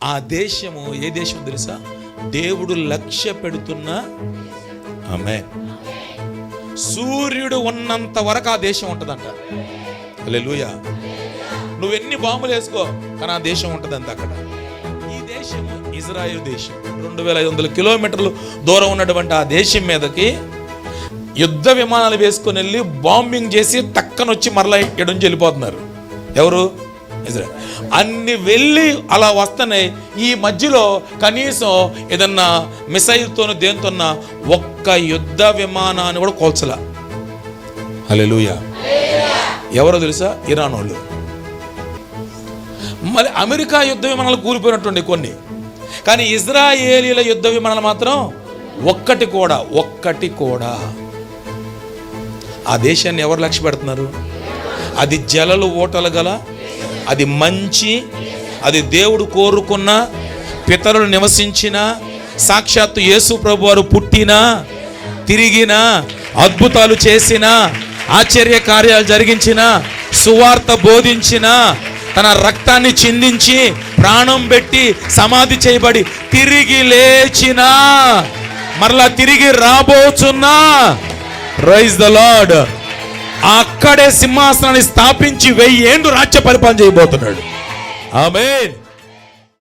ఆ దేశము ఏ దేశం తెలుసా? దేవుడు లక్ష్య పెడుతున్న, ఆమేన్, సూర్యుడు ఉన్నంత వరకు ఆ దేశం ఉంటుందంట. హల్లెలూయా. నువ్వెన్ని బాంబులు వేసుకో, కానీ ఆ దేశం ఉంటుందంట అక్కడ. ఈ దేశము ఇజ్రాయెల్ దేశం. 2500 కిలోమీటర్లు దూరం ఉన్నటువంటి ఆ దేశం మీదకి యుద్ధ విమానాలు వేసుకొని వెళ్ళి బాంబింగ్ చేసి టక్కనొచ్చి మరలా ఎడుంచి వెళ్ళిపోతున్నారు. ఎవరు? ఇజ్రాయెల్. అన్ని వెళ్ళి అలా వస్తున్నాయి. ఈ మధ్యలో కనీసం ఏదన్నా మిసైల్తోనూ దేనితోన్నా ఒక్క యుద్ధ విమానాన్ని కూడా కోల్చలా. హల్లెలూయా. ఎవరో తెలుసా? ఇరాన్ వాళ్ళు. మళ్ళీ అమెరికా యుద్ధ విమానాలు కూలిపోయినటువంటి కొన్ని, కానీ ఇజ్రాయేలీల యుద్ధ విమానాలు మాత్రం ఒక్కటి కూడా. ఆ దేశాన్ని ఎవరు లక్ష్య పెడుతున్నారు? అది జలలు ఓటలు గల, అది మంచి, అది దేవుడు కోరుకున్న, పితరులు నివసించిన, సాక్షాత్తు యేసు ప్రభు వారు పుట్టిన, తిరిగిన, అద్భుతాలు చేసిన, ఆశ్చర్య కార్యాలు జరిగించిన, సువార్త బోధించిన, తన రక్తాన్ని చిందించి ప్రాణం పెట్టి సమాధి చేయబడి తిరిగి లేచిన, మరలా తిరిగి రాబోచున్నా, ప్రైజ్ ద లార్డ్, అక్కడే సింహాసనాన్ని స్థాపించి 1000 ఏళ్ళు రాజ్య పరిపాలన చేయబోతున్నాడు. ఆమేన్.